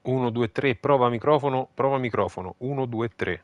1, 2, 3, prova microfono, 1, 2, 3.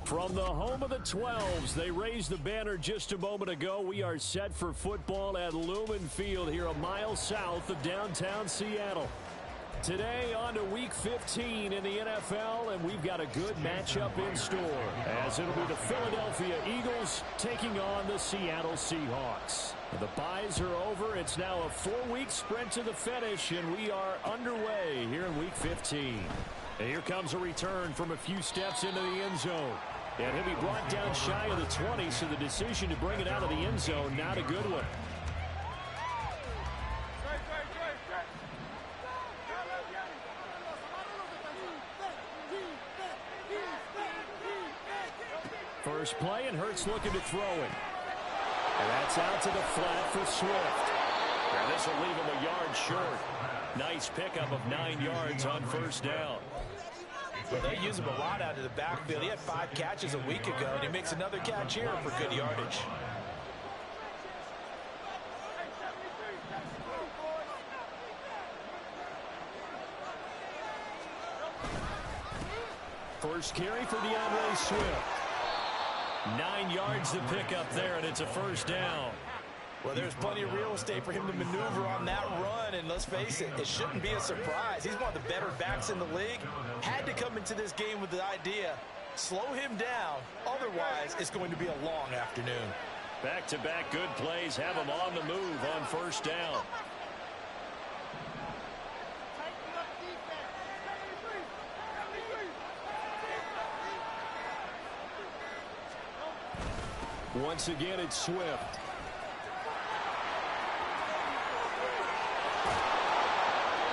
From the home of the 12s, they raised the banner just a moment ago. We are set for football at Lumen Field here a mile south of downtown Seattle. Today on to Week 15 in the NFL, and we've got a good matchup in store, as it'll be the Philadelphia Eagles taking on the Seattle Seahawks. The byes are over. It's now a 4-week sprint to the finish, and we are underway here in Week 15. And here comes a return from a few steps into the end zone. And he'll be brought down shy of the 20, so the decision to bring it out of the end zone, not a good one. First play, and Hurts looking to throw it. And that's out to the flat for Swift. And this will leave him a yard short. Nice pickup of 9 yards on first down. Well, they use him a lot out of the backfield. He had 5 catches a week ago, and he makes another catch here for good yardage. First carry for DeAndre Swift. 9 yards to pick up there, and it's a first down. Well, there's plenty of real estate for him to maneuver on that run, and let's face it, it shouldn't be a surprise. He's one of the better backs in the league. Had to come into this game with the idea, slow him down, otherwise it's going to be a long afternoon. Back-to-back good plays have him on the move on first down. Once again, it's Swift.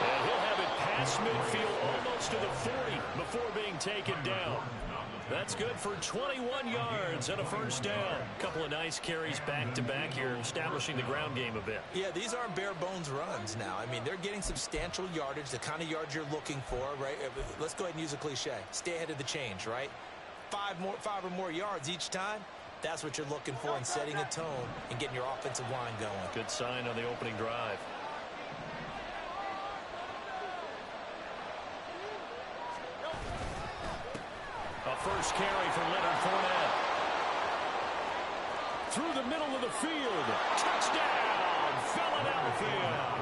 And he'll have it past midfield almost to the 40 before being taken down. That's good for 21 yards and a first down. Couple of nice carries back-to-back here, establishing the ground game a bit. Yeah, these aren't bare-bones runs now. I mean, they're getting substantial yardage, the kind of yards you're looking for, right? Let's go ahead and use a cliche. Stay ahead of the change, right? 5 or more yards each time. That's what you're looking for in setting a tone and getting your offensive line going. Good sign on the opening drive. A first carry for Leonard Fournette. through the middle of the field. Touchdown, Philadelphia.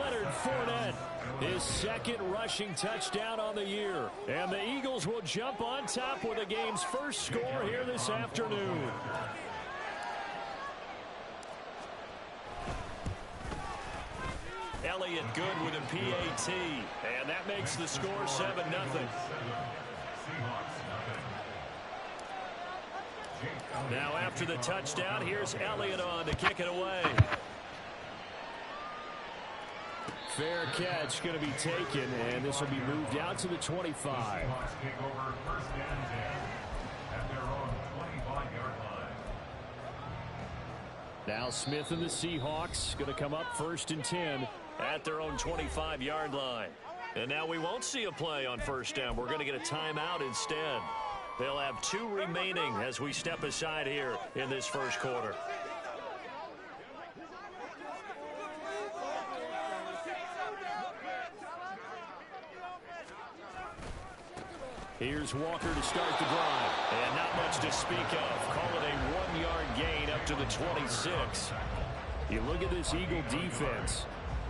Leonard Fournette, his second rushing touchdown on the year. And the Eagles will jump on top with the game's first score here this afternoon. Elliott good with a PAT, and that makes the score 7-0. Now after the touchdown, here's Elliott on to kick it away. Fair catch going to be taken, and this will be moved out to the 25. Now Smith and the Seahawks going to come up 1st and 10 at their own 25-yard line. And now we won't see a play on 1st down. We're going to get a timeout instead. They'll have 2 remaining as we step aside here in this first quarter. Here's Walker to start the drive. And not much to speak of. Call it a 1-yard gain up to the 26. You look at this Eagle defense.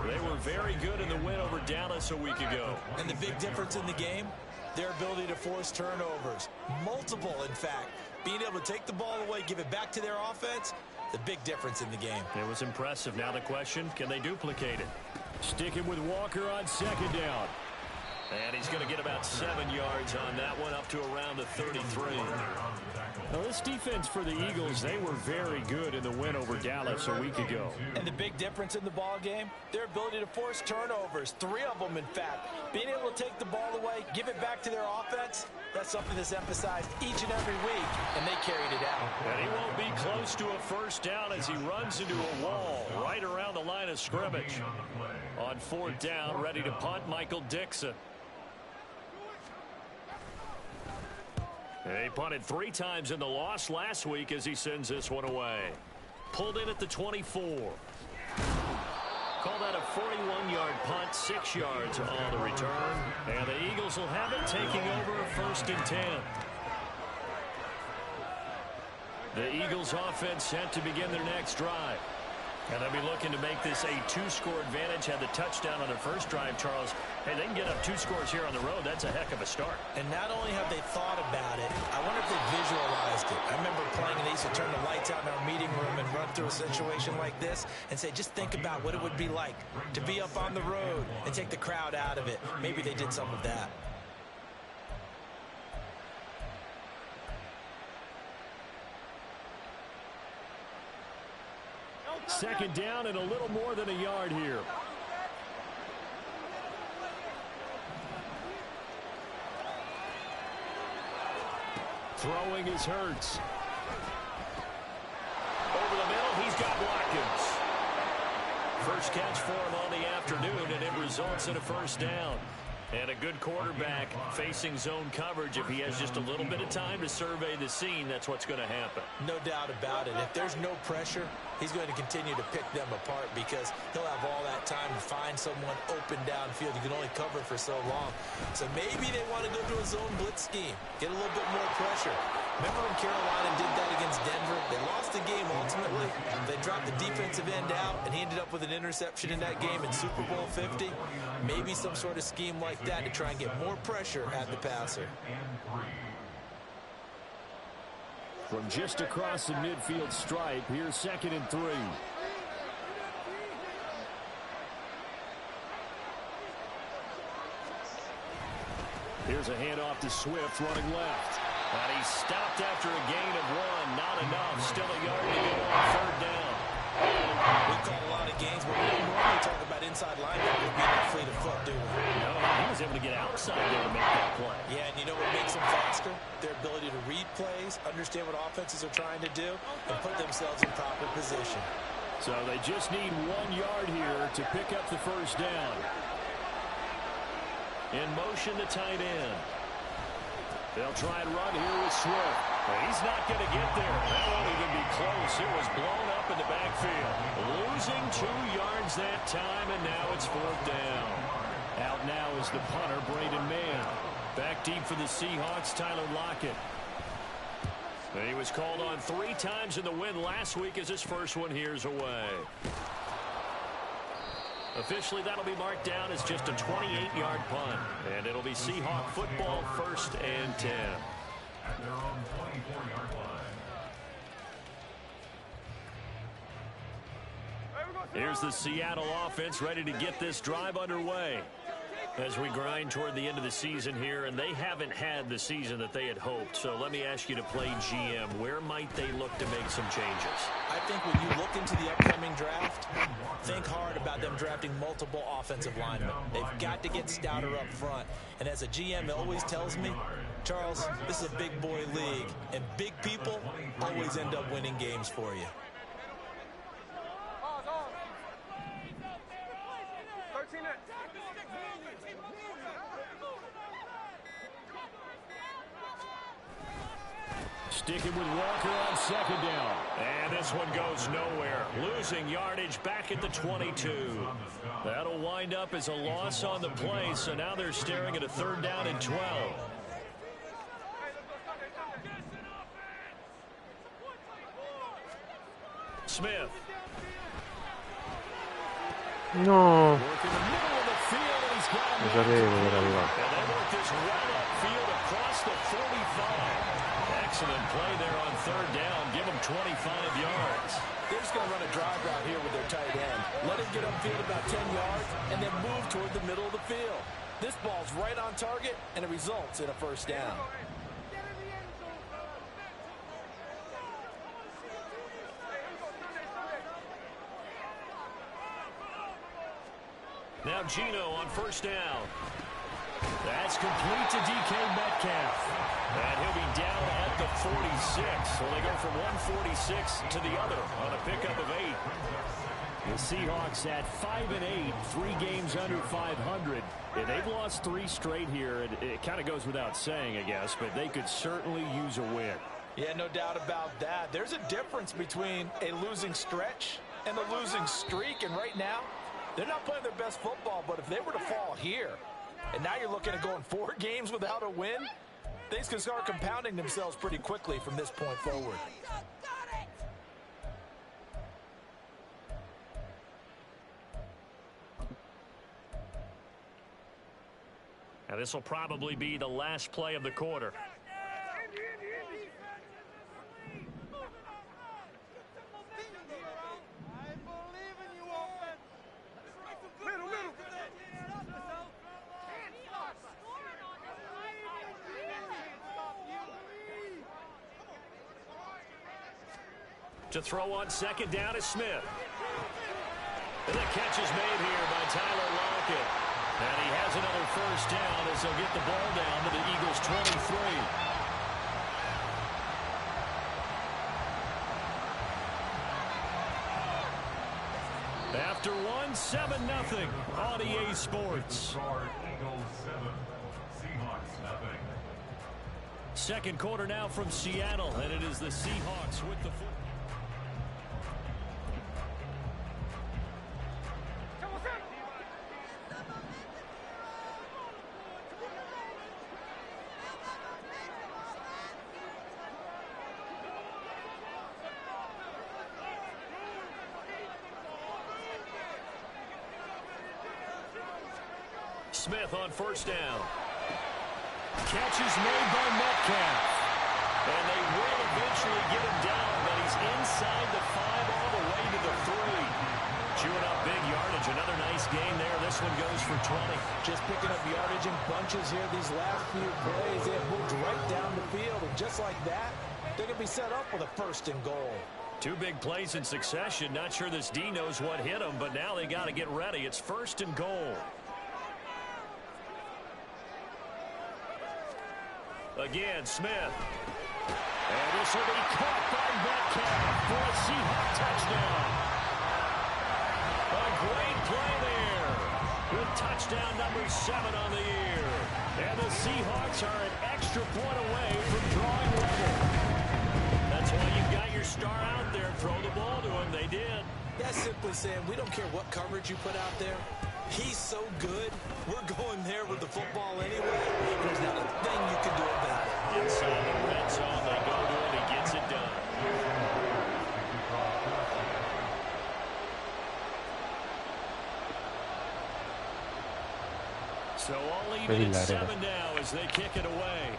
They were very good in the win over Dallas a week ago. And the big difference in the game, their ability to force turnovers. Multiple, in fact. Being able to take the ball away, give it back to their offense, the big difference in the game. It was impressive. Now the question, can they duplicate it? Sticking with Walker on 2nd down. And he's going to get about 7 yards on that one, up to around the 33. Now, this defense for the Eagles, they were very good in the win over Dallas a week ago. And the big difference in the ball game, their ability to force turnovers, 3 of them, in fact. Being able to take the ball away, give it back to their offense, that's something that's emphasized each and every week, and they carried it out. And he won't be close to a 1st down as he runs into a wall right around the line of scrimmage. On 4th down, ready to punt, Michael Dixon. He punted 3 times in the loss last week as he sends this one away. Pulled in at the 24. Call that a 41-yard punt, 6 yards on the return. And the Eagles will have it, taking over 1st and 10. The Eagles offense set to begin their next drive. And they'll be looking to make this a 2-score advantage. Had the touchdown on their first drive, Charles. Hey, they can get up 2 scores here on the road. That's a heck of a start. And not only have they thought about it, I wonder if they visualized it. I remember playing, and they used to turn the lights out in our meeting room and run through a situation like this and say, just think about what it would be like to be up on the road and take the crowd out of it. Maybe they did some of that. Second down and a little more than a yard here. Throwing is Hurts. Over the middle, he's got Watkins. First catch for him on the afternoon, and it results in a 1st down. And a good quarterback facing zone coverage. If he has just a little bit of time to survey the scene, that's what's going to happen. No doubt about it. If there's no pressure, he's going to continue to pick them apart because he'll have all that time to find someone open downfield. You can only cover for so long. So maybe they want to go to a zone blitz scheme, get a little bit more pressure. Remember when Carolina did that against Denver? They lost the game ultimately. They dropped the defensive end out, and he ended up with an interception in that game in Super Bowl 50. Maybe some sort of scheme like that to try and get more pressure at the passer. From just across the midfield stripe, here's 2nd and 3. Here's a handoff to Swift running left. And he's stopped after a gain of 1. Not enough. Still a yard to go on 3rd down. We call a lot of games, but we don't normally talk about inside linebackers being that fleet of foot, do we? No, he was able to get outside there to make that play. Yeah, and you know what makes them faster? Their ability to read plays, understand what offenses are trying to do, and put themselves in proper position. So they just need 1 yard here to pick up the 1st down. In motion, the tight end. They'll try and run here with Swift. He's not going to get there. That won't even be close. It was blown up in the backfield. Losing 2 yards that time, and now it's 4th down. Out now is the punter, Braden Mann. Back deep for the Seahawks, Tyler Lockett. He was called on 3 times in the win last week as his first one here's away. Officially, that'll be marked down as just a 28-yard punt. And it'll be Seahawk football, 1st and 10. At their own 24-yard line. Here's the Seattle offense ready to get this drive underway as we grind toward the end of the season here, and they haven't had the season that they had hoped. So let me ask you to play GM. Where might they look to make some changes? I think when you look into the upcoming draft, think hard about them drafting multiple offensive linemen. They've got to get stouter up front. And as a GM always tells me, Charles, this is a big boy league, and big people always end up winning games for you. Sticking with Walker on 2nd down. And this one goes nowhere. Losing yardage back at the 22. That'll wind up as a loss on the play, so now they're staring at a 3rd down and 12. Smith. No, Work in the middle of the field, and he's got him. lo sapevo che era And arrivato. they work this well upfield across the 45. Excellent play there on 3rd down. Give him 25 yards. They're just going to run a drive route here with their tight end. Let him get upfield about 10 yards and then move toward the middle of the field. This ball's right on target, and it results in a 1st down. Now Gino on 1st down. That's complete to DK Metcalf. And he'll be down at the 46. So they go from 146 to the other on a pickup of 8. The Seahawks at 5-8, 3 games under 500. Yeah, they've lost 3 straight here. It kind of goes without saying, I guess, but they could certainly use a win. Yeah, no doubt about that. There's a difference between a losing stretch and a losing streak. And right now, they're not playing their best football, but if they were to fall here, and now you're looking at going 4 games without a win, things can start compounding themselves pretty quickly from this point forward. Now this will probably be the last play of the quarter. To throw on 2nd down is Smith. And the catch is made here by Tyler Lockett. And he has another 1st down as they'll get the ball down to the Eagles' 23. After 1, 7-0 on EA Sports. Eagles 7, Seahawks nothing. 2nd quarter now from Seattle, and it is the Seahawks with the football. Smith on 1st down. Catch is made by Metcalf. And they will eventually get him down, but he's inside the 5 all the way to the 3. Chewing up big yardage. Another nice gain there. This one goes for 20. Just picking up yardage in bunches here these last few plays. They have moved right down the field, and just like that, they're going to be set up with a 1st and goal. 2 big plays in succession. Not sure this D knows what hit him, but now they got to get ready. It's 1st and goal. Again, Smith. And this will be caught by Metcalf for a Seahawk touchdown. A great play there with touchdown number 7 on the year. And the Seahawks are an extra point away from drawing level. That's why you've got your star out there. Throw the ball to him. They did. That's simply saying we don't care what coverage you put out there. He's so good, we're going there with the football anyway. There's not a thing you can do about it. Inside the red zone, they go to it. He gets it done. So all even at 7 now as they kick it away.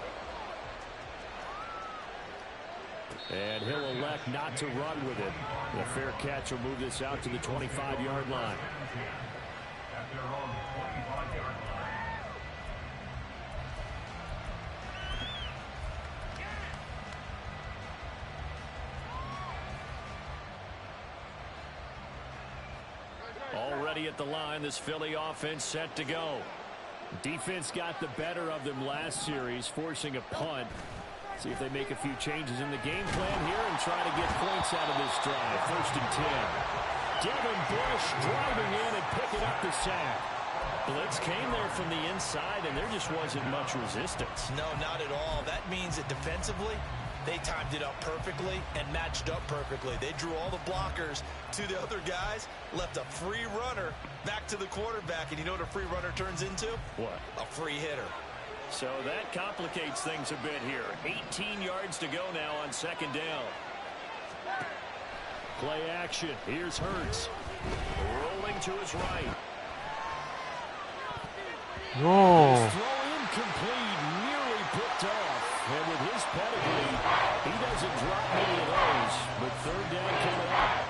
And he'll elect not to run with it. The fair catch will move this out to the 25-yard line. At their own 25-yard line. Already at the line, this Philly offense set to go. Defense got the better of them last series, forcing a punt. See if they make a few changes in the game plan here and try to get points out of this drive. 1st and 10. Devin Bush driving in and picking up the sack. Blitz came there from the inside, and there just wasn't much resistance. No, not at all. That means that defensively, they timed it up perfectly and matched up perfectly. They drew all the blockers to the other guys, left a free runner back to the quarterback, and you know what a free runner turns into? What? A free hitter. So that complicates things a bit here. 18 yards to go now on 2nd down. Play action. Here's Hurts. Rolling to his right. No. His throw incomplete, nearly picked off. And with his pedigree, he doesn't drop many of those. But 3rd down coming up.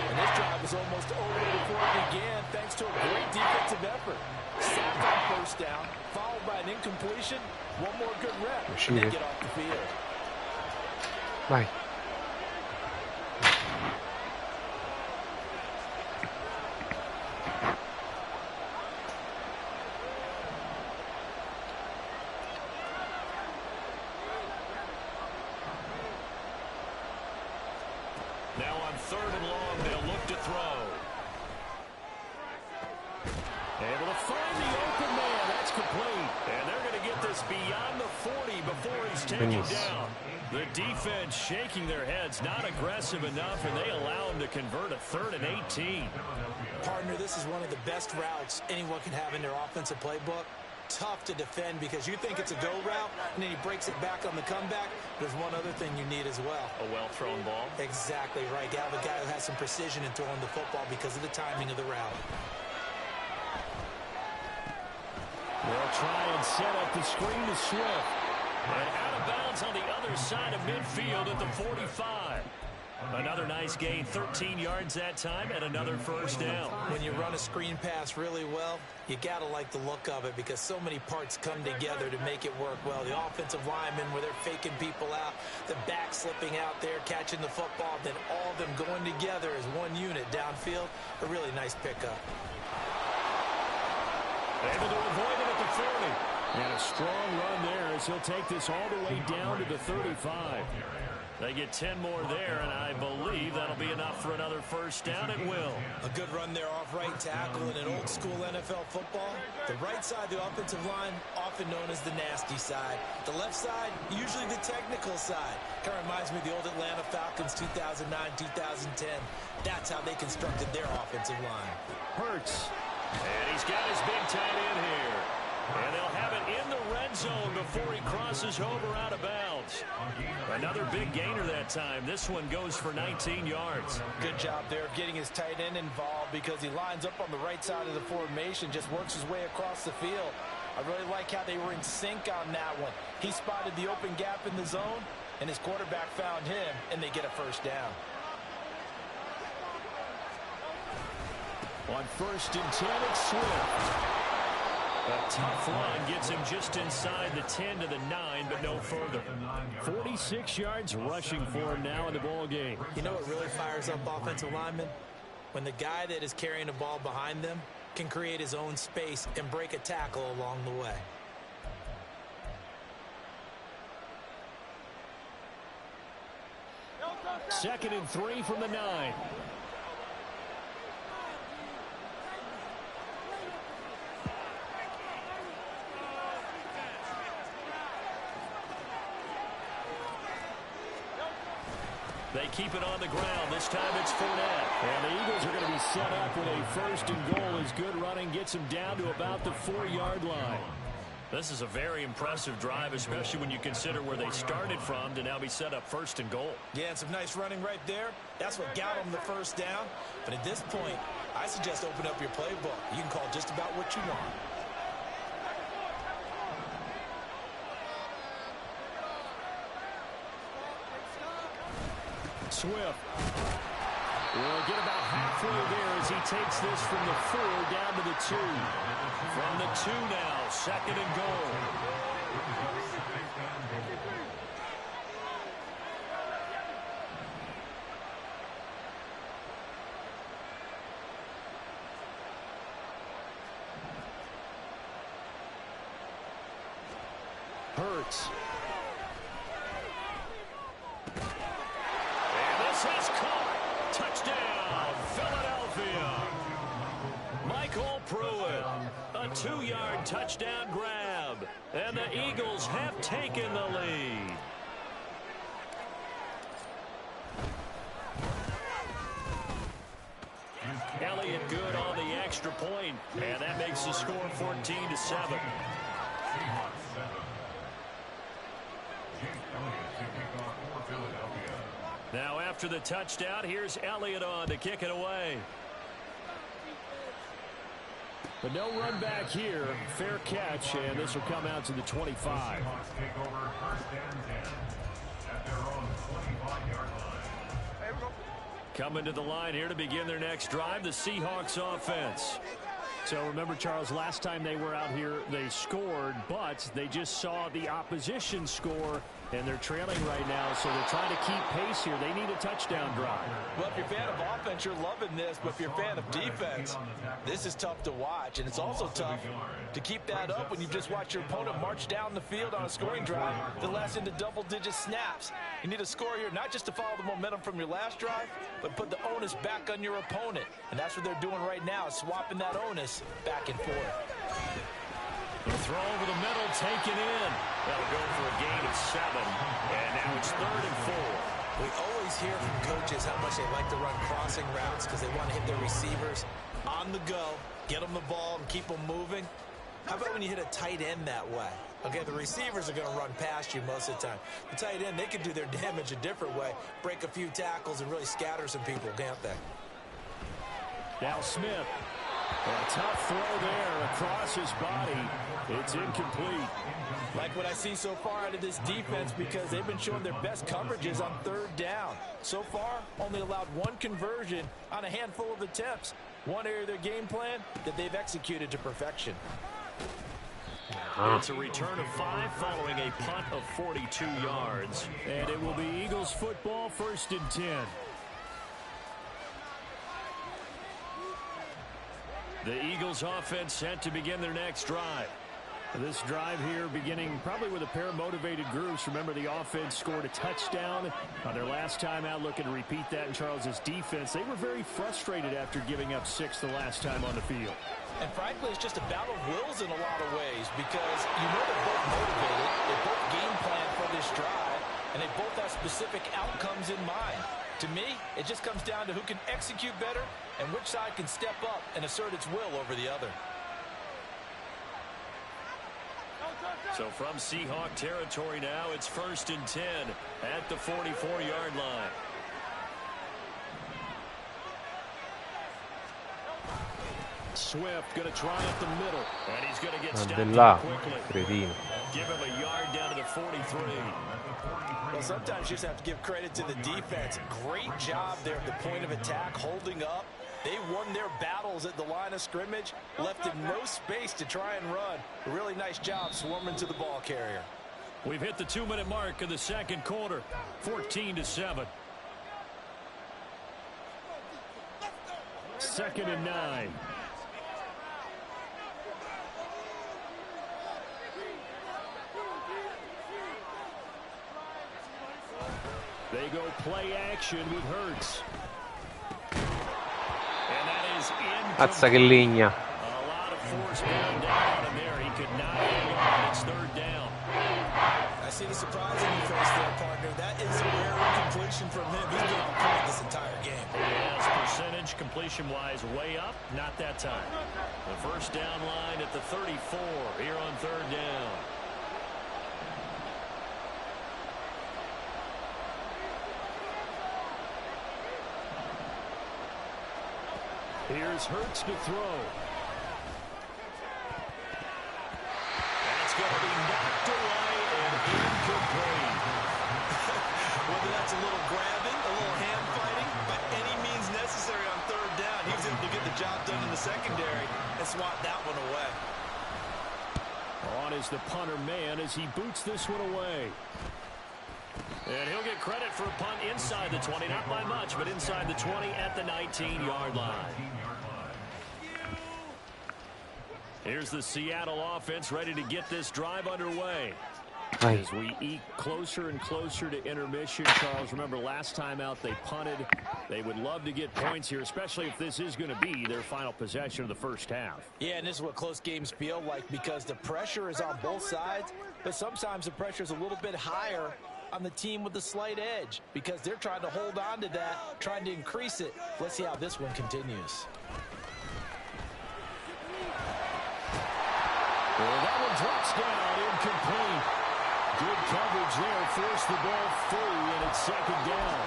And this drive was almost over before it began, thanks to a great defensive effort. Sack on 1st down, followed by an incompletion. One more good rep, and they get off the field. Vai. Now on 3rd and long, they'll look to throw. Able to find the open man. That's complete. And they're going to get this beyond the 40 before he's taken down. The defense shaking their heads, not aggressive enough, and they allow him to convert a 3rd and 18. Partner, this is one of the best routes anyone can have in their offensive playbook. Tough to defend because you think it's a go route, and then he breaks it back on the comeback. There's one other thing you need as well. A well-thrown ball. Exactly right. You have a guy who has some precision in throwing the football because of the timing of the route. They'll try and set up the screen to Swift. And out of bounds on the other side of midfield at the 45. Another nice gain, 13 yards that time, and another 1st down. When you run a screen pass really well, you got to like the look of it because so many parts come together to make it work well. The offensive linemen where they're faking people out, the back slipping out there, catching the football, then all of them going together as one unit downfield. A really nice pickup. Able to avoid it at the 40. And a strong run there as he'll take this all the way down to the 35. They get 10 more there, and I believe that'll be enough for another 1st down. It will. A good run there off right tackle in an old-school NFL football. The right side of the offensive line, often known as the nasty side. The left side, usually the technical side. Kind of reminds me of the old Atlanta Falcons 2009, 2010. That's how they constructed their offensive line. Hurts. And he's got his big tight end here. And they'll have it in the red zone before he crosses over out of bounds. Another big gainer that time. This one goes for 19 yards. Good job there of getting his tight end involved because he lines up on the right side of the formation, just works his way across the field. I really like how they were in sync on that one. He spotted the open gap in the zone, and his quarterback found him, and they get a 1st down. On 1st and 10, it's Swift. A tough run gets him just inside the 10 to the 9, but no further. 46 yards rushing for him now in the ball game. You know what really fires up offensive linemen? When the guy that is carrying the ball behind them can create his own space and break a tackle along the way. Second and 3 from the 9. They keep it on the ground. This time it's Fournette. And the Eagles are going to be set up with a 1st and goal as good running gets them down to about the 4-yard line. This is a very impressive drive, especially when you consider where they started from to now be set up 1st and goal. Yeah, and some nice running right there. That's what got them the first down. But at this point, I suggest open up your playbook. You can call just about what you want. Swift will get about halfway there as he takes this from the 4 down to the 2. From the 2 now, 2nd and goal. Hurts. Is caught. Touchdown, Philadelphia. Michael Pruitt, a 2-yard touchdown grab, and the Eagles have taken the lead. Elliott good on the extra point, and that makes the score 14-7. Now after the touchdown, here's Elliott on to kick it away. But no run back here. Fair catch, and this will come out to the 25. Coming to the line here to begin their next drive, the Seahawks offense. So remember, Charles, last time they were out here, they scored, but they just saw the opposition score, and they're trailing right now, so they're trying to keep pace here. They need a touchdown drive. Well, if you're a fan of offense, you're loving this, but if you're a fan of defense, this is tough to watch, and it's also tough to keep that up when you just watch your opponent march down the field on a scoring drive that lasts into double-digit snaps. You need a score here, not just to follow the momentum from your last drive, but put the onus back on your opponent, and that's what they're doing right now, swapping that onus back and forth. The throw over the middle, taken in. That'll go for a gain of 7, and now it's 3rd and 4. We always hear from coaches how much they like to run crossing routes because they want to hit their receivers on the go, get them the ball, and keep them moving. How about when you hit a tight end that way? Okay, the receivers are going to run past you most of the time. The tight end, they can do their damage a different way, break a few tackles, and really scatter some people, can't they? Now Smith. A tough throw there across his body. It's incomplete. Like what I see so far out of this defense because they've been showing their best coverages on 3rd down. So far, only allowed 1 conversion on a handful of attempts. One area of their game plan that they've executed to perfection. It's a return of 5 following a punt of 42 yards. And it will be Eagles football, 1st and 10. The Eagles offense set to begin their next drive. This drive here beginning probably with a pair of motivated groups. Remember, the offense scored a touchdown on their last time out, looking to repeat that in Charles's defense. They were very frustrated after giving up 6 the last time on the field. And frankly, it's just a battle of wills in a lot of ways because you know they're both motivated, they both game plan for this drive, and they both have specific outcomes in mind. To me, it just comes down to who can execute better and which side can step up and assert its will over the other. So from Seahawk territory now, it's 1st and 10 at the 44-yard line. Swift going to try up the middle, and he's going to get stopped quickly. Give him a yard down to the 43. Well, sometimes you just have to give credit to the defense. Great job there at the point of attack, holding up. They won their battles at the line of scrimmage, left him no space to try and run. A really nice job swarming to the ball carrier. We've hit the 2-minute mark of the 2nd quarter, 14-7. 2nd and 9. They go play action with Hurts. And that is Azza che legna. a lot of force going down on him there. He could not hang on. It's 3rd down. I see the surprise in your face there, partner. That is a rare incompletion from him. He's been on point this entire game. Yes, percentage percentage completion-wise way up? Not that time. The first down line at the 34 here on third down. Here's Hurts to throw. That's going to be knocked away and incomplete. Whether that's a little grabbing, a little hand fighting, by any means necessary on third down, he was able to get the job done in the secondary and swat that one away. On is the punter man as he boots this one away. And he'll get credit for a punt inside the 20, not by much, but inside the 20 at the 19-yard line. Here's the Seattle offense ready to get this drive underway. As we eke closer and closer to intermission, Charles, remember last time out they punted. They would love to get points here, especially if this is going to be their final possession of the first half. Yeah, and this is what close games feel like because the pressure is on both sides, but sometimes the pressure is a little bit higher on the team with the slight edge because they're trying to hold on to that, trying to increase it. Let's see how this one continues. Well, that one drops down, incomplete. Good coverage there, forced the ball free, and it's second down.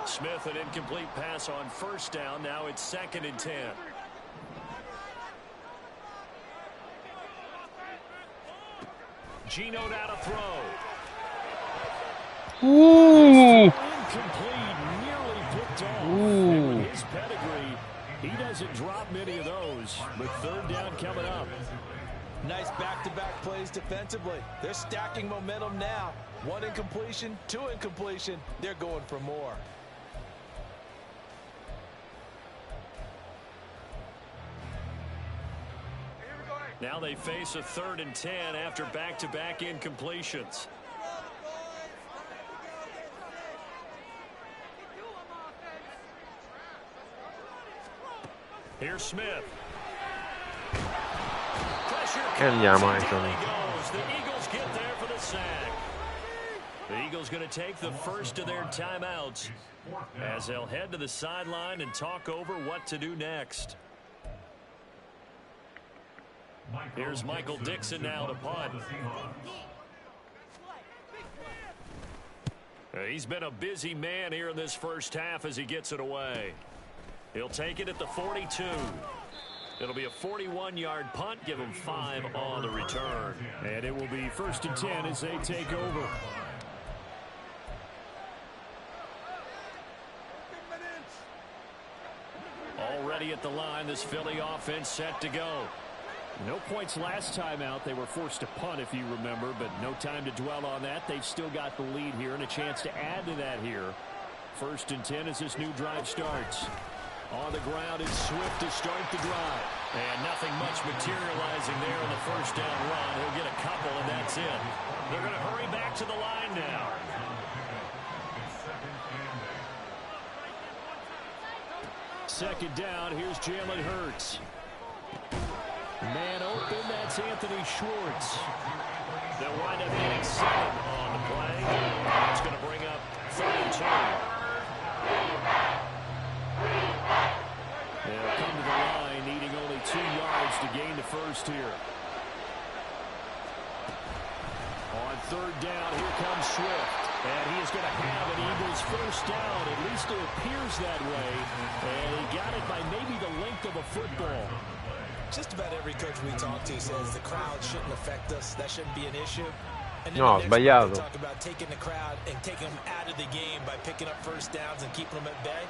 Smith, an incomplete pass on first down. Now it's 2nd and 10. Gino now to throw. Ooh. Incomplete, nearly picked off. And with his pedigree, he doesn't drop many of those. But third down coming up. Nice back-to-back plays defensively. They're stacking momentum now. 1 incompletion, 2 incompletion. They're going for more. Now they face a 3rd and 10 after back-to-back incompletions. Here's Smith. Pressure comes, and down he goes. The Eagles get there for the sack. The Eagles going to take the first of their timeouts as they'll head to the sideline and talk over what to do next. Here's Michael Dixon now to punt. He's been a busy man here in this first half as he gets it away. He'll take it at the 42. It'll be a 41-yard punt. Give him 5 on the return. And it will be 1st and 10 as they take over. Already at the line, this Philly offense set to go. No points last time out. They were forced to punt, if you remember, but no time to dwell on that. They've still got the lead here and a chance to add to that here. 1st and 10 as this new drive starts. On the ground, it's Swift to start the drive. And nothing much materializing there on the first down run. He'll get a couple, and that's it. They're going to hurry back to the line now. Second down, here's Jalen Hurts. Man open, that's Anthony Schwartz. They'll wind up getting 7 on the play. That's going to bring up 3rd and 2. They'll come to the line, needing only 2 yards to gain the first here. On 3rd down, here comes Swift. And he is going to have an Eagles first down. At least it appears that way. And he got it by maybe the length of a football. Just about every coach we talk to says the crowd shouldn't affect us. That shouldn't be an issue. And then No, sbagliato. talk about taking the crowd and taking them out of the game by picking up first downs and keeping them at bay.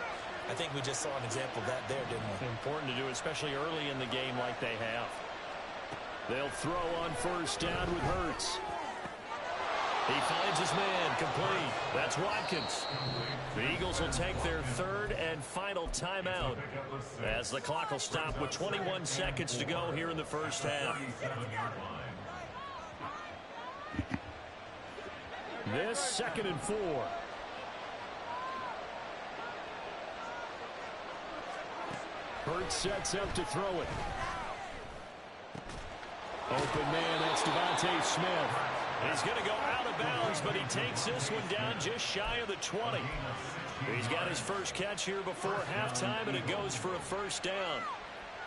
I think we just saw an example of that there, didn't we? Important to do, especially early in the game like they have. They'll throw on first down with Hurts. He finds his man, complete. That's Watkins. The Eagles will take their 3rd and final timeout as the clock will stop with 21 seconds to go here in the first half. This 2nd and 4. Hurts sets up to throw it. Open man, that's Devontae Smith. He's going to go out of bounds, but he takes this one down just shy of the 20. He's got his first catch here before halftime, and it goes for a first down.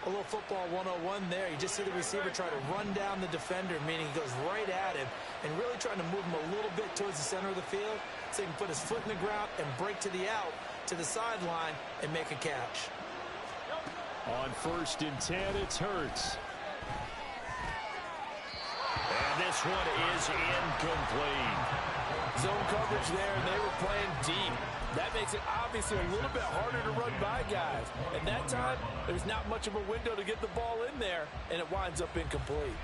A little football 101 there. You just see the receiver try to run down the defender, meaning he goes right at him and really trying to move him a little bit towards the center of the field so he can put his foot in the ground and break to the out, to the sideline, and make a catch. On 1st and 10, it's Hurts. And this one is incomplete. Zone coverage there, and they were playing deep. That makes it obviously a little bit harder to run by guys. And that time, there's not much of a window to get the ball in there, and it winds up incomplete.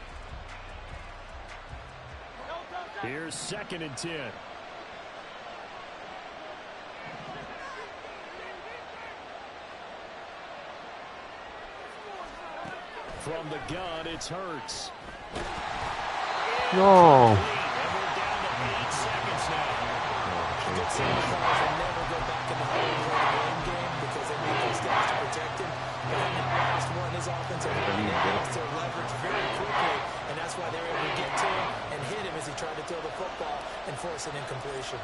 Here's 2nd and 10. From the gun, it's Hurts. No. And we're down to 8 seconds now. Good safety calls will never go back in the game because they make those steps to protect him. And then the last one, his offensive line lost their leverage very quickly, and that's why they were able to get to him and hit him as he tried to throw the football and force an incompletion.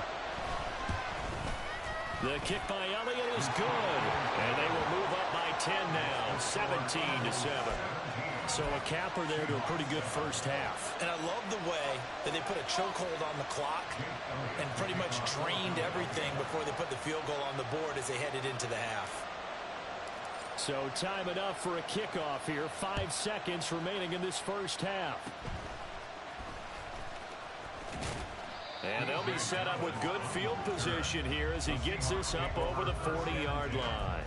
The kick by Elliott is good, and they will move up by 10 now, 17-7. So a capper there to a pretty good first half. And I love the way that they put a chokehold on the clock and pretty much drained everything before they put the field goal on the board as they headed into the half. So time enough for a kickoff here. 5 seconds remaining in this first half. And they'll be set up with good field position here as he gets this up over the 40-yard line.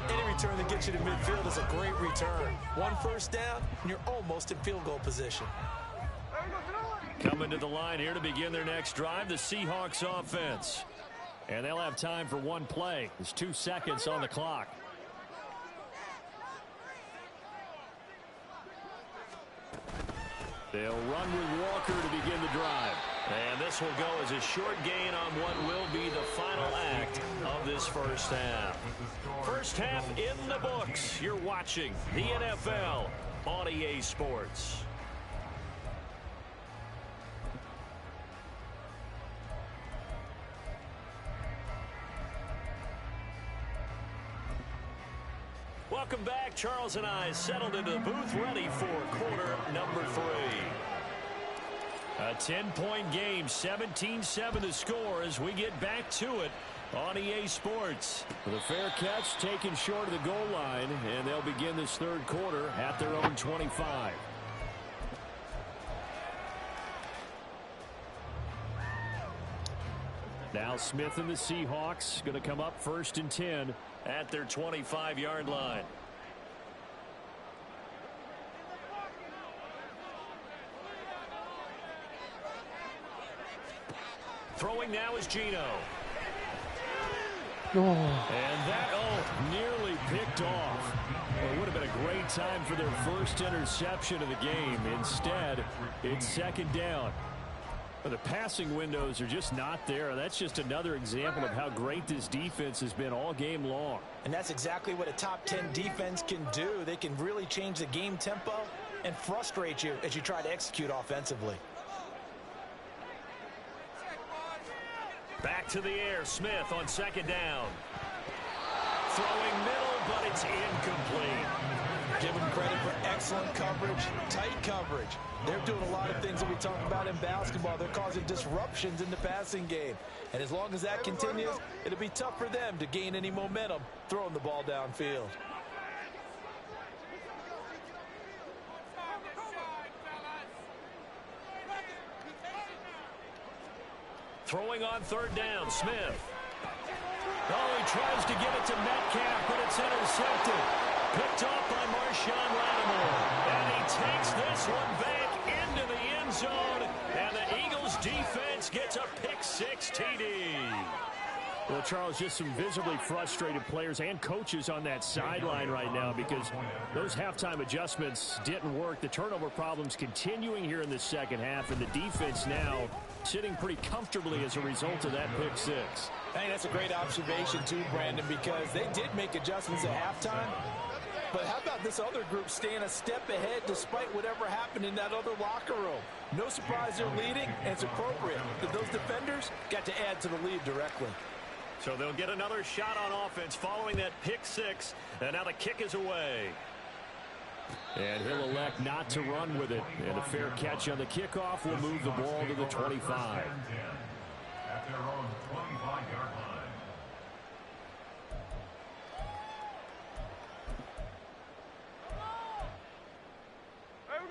Any return that gets you to midfield is a great return. 1 first down, and you're almost in field goal position. Coming to the line here to begin their next drive, the Seahawks offense. And they'll have time for one play. There's 2 seconds on the clock. They'll run with Walker to begin the drive. And this will go as a short gain on what will be the final act of this first half. First half in the books. You're watching the NFL on EA Sports. Welcome back. Charles and I settled into the booth ready for quarter number 3. A 10-point game, 17-7 to score as we get back to it on EA Sports. With a fair catch taken short of the goal line, and they'll begin this third quarter at their own 25. Now Smith and the Seahawks going to come up 1st and 10 at their 25-yard line. Throwing now is Geno. No. And that, nearly picked off. Well, it would have been a great time for their first interception of the game. Instead, it's 2nd down. Well, the passing windows are just not there. That's just another example of how great this defense has been all game long. And that's exactly what a top 10 defense can do. They can really change the game tempo and frustrate you as you try to execute offensively. Back to the air, Smith on 2nd down. Throwing middle, but it's incomplete. Give them credit for excellent coverage, tight coverage. They're doing a lot of things that we talk about in basketball. They're causing disruptions in the passing game. And as long as that continues, it'll be tough for them to gain any momentum throwing the ball downfield. Throwing on 3rd down, Smith. Oh, he tries to get it to Metcalf, but it's intercepted. Picked off by Marshawn Lattimore. And he takes this one back into the end zone. And the Eagles defense gets a pick-6 TD. Well, Charles, just some visibly frustrated players and coaches on that sideline right now because those halftime adjustments didn't work. The turnover problems continuing here in the second half, and the defense now sitting pretty comfortably as a result of that pick-6. I think that's a great observation, too, Brandon, because they did make adjustments at halftime. But how about this other group staying a step ahead despite whatever happened in that other locker room? No surprise they're leading, and it's appropriate that those defenders got to add to the lead directly. So they'll get another shot on offense following that pick six, and now the kick is away. And he'll elect not to run with it. And a fair catch on the kickoff will move the ball to the 25. At their own 25-yard line.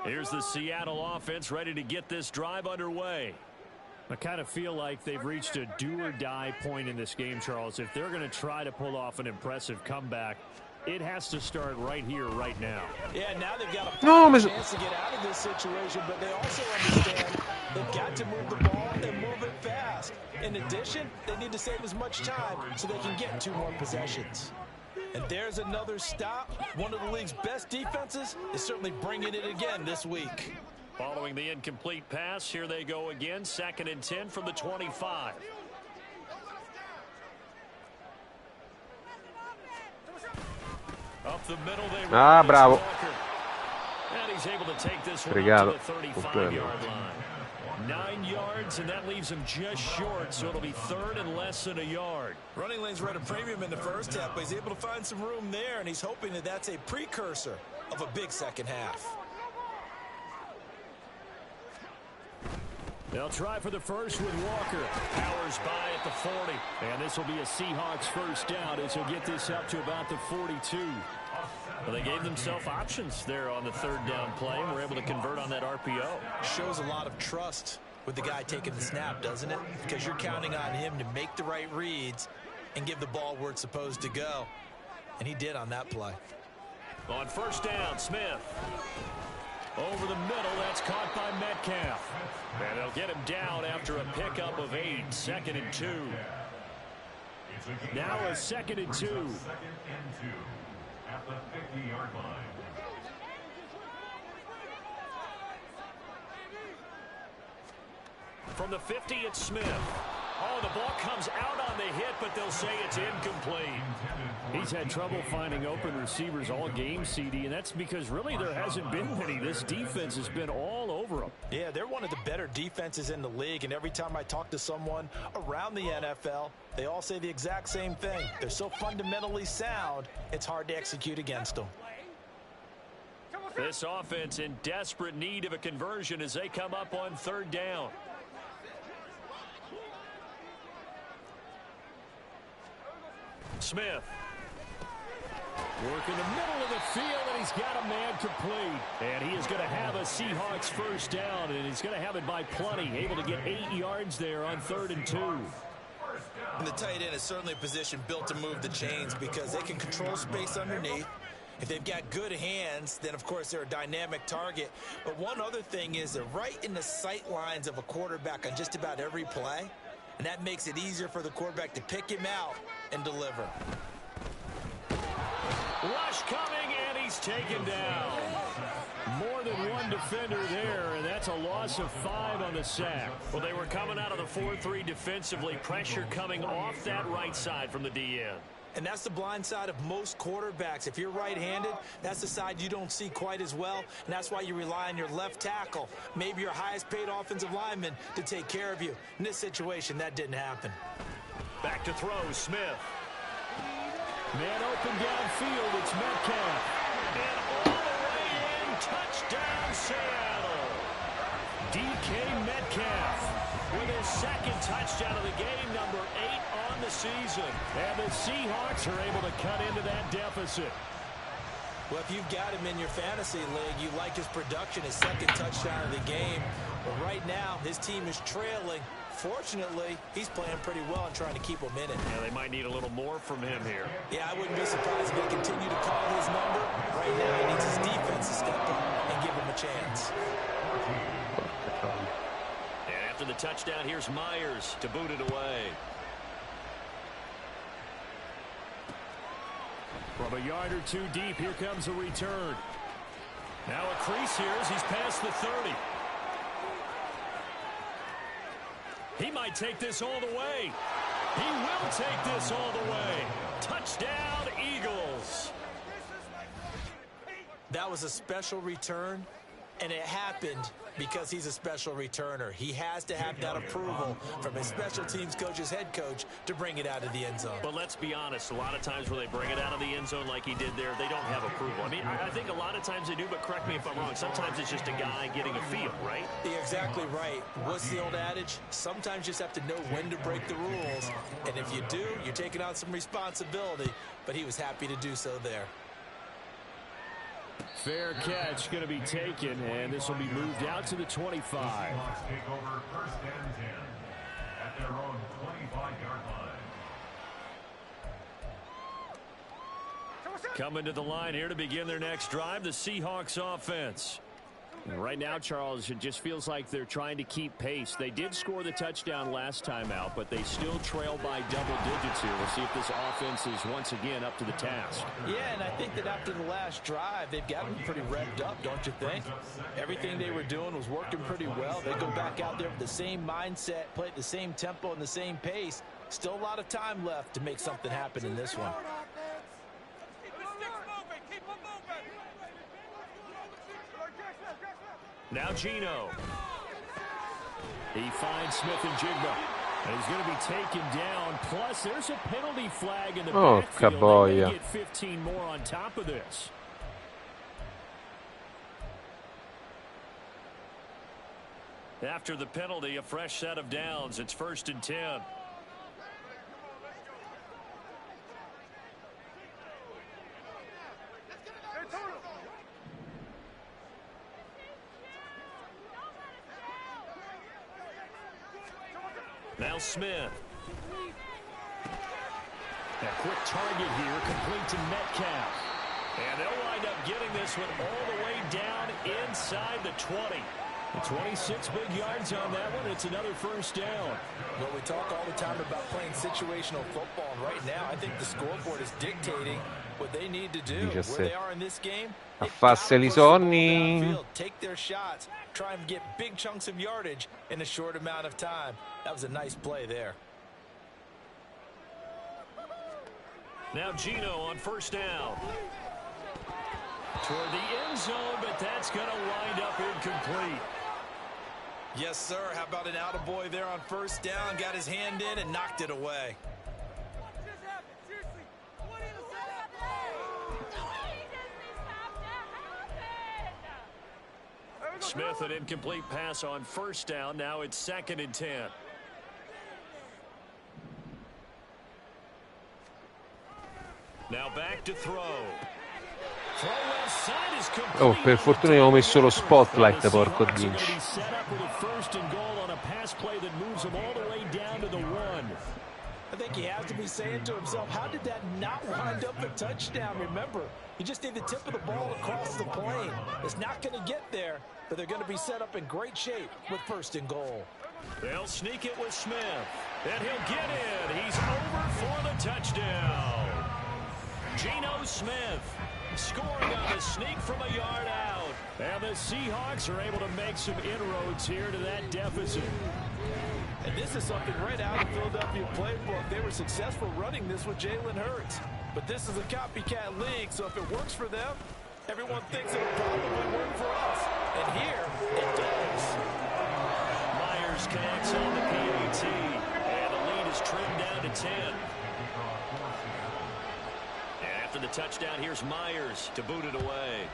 Here's the Seattle offense ready to get this drive underway. I kind of feel like they've reached a do-or-die point in this game, Charles. If they're going to try to pull off an impressive comeback, it has to start right here, right now. Yeah, now they've got a chance to get out of this situation, but they also understand they've got to move the ball and move it fast. In addition, they need to save as much time so they can get 2 more possessions. And there's another stop. One of the league's best defenses is certainly bringing it again this week. Following the incomplete pass, here they go again. 2nd and 10 from the 25. Up the middle they run. Bravo. Walker. And he's able to take this one Obrigado. up to the 35-yard line. 9 yards, and that leaves him just short, so it'll be 3rd and less than a yard. Running lanes were at a premium in the first half, but he's able to find some room there, and he's hoping that that's a precursor of a big second half. They'll try for the first with Walker. Powers by at the 40. And this will be a Seahawks first down as he'll get this up to about the 42. Well, they gave themselves options there on the 3rd down play and were able to convert on that RPO. Shows a lot of trust with the guy taking the snap, doesn't it? Because you're counting on him to make the right reads and give the ball where it's supposed to go. And he did on that play. On first down, Smith. Over the middle, that's caught by Metcalf. And they'll get him down after a pickup of 8. 2nd and 2. Now a 2nd and 2. 2nd and 2 at the 50-yard line. From the 50, it's Smith. Oh, the ball comes out on the hit, but they'll say it's incomplete. He's had trouble finding open receivers all game, CD, and that's because really there hasn't been many. This defense has been all over them. Yeah, they're one of the better defenses in the league, and every time I talk to someone around the NFL, they all say the exact same thing. They're so fundamentally sound, it's hard to execute against them. This offense in desperate need of a conversion as they come up on 3rd down. Smith. Work in the middle of the field, and he's got a man complete. And he is going to have a Seahawks first down, and he's going to have it by plenty. Able to get 8 yards there on 3rd and 2. And the tight end is certainly a position built to move the chains because they can control space underneath. If they've got good hands, then, of course, they're a dynamic target. But one other thing is they're right in the sight lines of a quarterback on just about every play. And that makes it easier for the quarterback to pick him out and deliver. Rush coming, and he's taken down. More than one defender there, and that's a loss of 5 on the sack. Well, they were coming out of the 4-3 defensively. Pressure coming off that right side from the DN. And that's the blind side of most quarterbacks. If you're right-handed, that's the side you don't see quite as well, and that's why you rely on your left tackle, maybe your highest-paid offensive lineman, to take care of you. In this situation, that didn't happen. Back to throw, Smith. Man open downfield, it's Metcalf. And all the way in, touchdown, Seattle. DK Metcalf with his 2nd touchdown of the game, number 8 on the season. And the Seahawks are able to cut into that deficit. Well, if you've got him in your fantasy league, you like his production, his 2nd touchdown of the game. But right now, his team is trailing. Fortunately, he's playing pretty well and trying to keep them in it. Yeah, they might need a little more from him here. Yeah, I wouldn't be surprised if they continue to call his number. Right now, he needs his defense to step up and give him a chance. And after the touchdown, here's Myers to boot it away. From a yard or 2 deep, here comes a return. Now a crease here as he's past the 30. He might take this all the way. He will take this all the way. Touchdown, Eagles. That was a special return, and it happened because he's a special returner. He has to have that approval from his special teams coach's head coach to bring it out of the end zone. But let's be honest, a lot of times when they bring it out of the end zone like he did there, they don't have approval. I mean, I think a lot of times they do, but correct me if I'm wrong. Sometimes it's just a guy getting a feel, right? You're exactly right. What's the old adage? Sometimes you just have to know when to break the rules. And if you do, you're taking on some responsibility. But he was happy to do so there. Fair catch going to be taken, and this will be moved out to the 25. Seahawks take over 1st and 10 at their own 25-yard line. Coming to the line here to begin their next drive, the Seahawks offense. And right now, Charles, it just feels like they're trying to keep pace. They did score the touchdown last time out, but they still trail by double digits here. We'll see if this offense is once again up to the task. Yeah, and I think that after the last drive, they've gotten pretty revved up, don't you think? Everything they were doing was working pretty well. They go back out there with the same mindset, play at the same tempo and the same pace. Still a lot of time left to make something happen in this one. Now Gino. He finds Smith and Jigba. And he's going to be taken down. Plus, there's a penalty flag in the backfield. They may get 15 more on top of this. After the penalty, a fresh set of downs. It's 1st and 10. Now Smith. A quick target here, complete to Metcalf. And they'll wind up getting this one all the way down inside the 20. And 26 big yards on that one. It's another 1st down. Well, we talk all the time about playing situational football, and right now I think the scoreboard is dictating what they need to do. Where they are in this game, Affasseli Sonny. take their shots, try and get big chunks of yardage in a short amount of time. That was a nice play there. Now Gino on 1st down. Toward the end zone, but that's going to wind up incomplete. Yes, sir. How about an attaboy there on 1st down? Got his hand in and knocked it away. Smith, an incomplete pass on 1st down. Now it's 2nd and 10. Now back to throw. Oh, per fortuna abbiamo messo lo spotlight, porco Dinci. I think he has to be saying to himself, how did that not wind up a touchdown? Remember, you just need the tip of the ball across the plane. It's not going to get there, but they're going to be set up in great shape with 1st and goal. They'll sneak it with Smith, and he'll get in. He's over for the touchdown. Geno Smith scoring on the sneak from a yard out. And the Seahawks are able to make some inroads here to that deficit. And this is something right out of the Philadelphia playbook. They were successful running this with Jalen Hurts. But this is a copycat league, so if it works for them, everyone thinks it'll probably work for us. And here, it does. Myers connects on the PAT. And the lead is trimmed down to 10. After the touchdown, here's Myers to boot it away.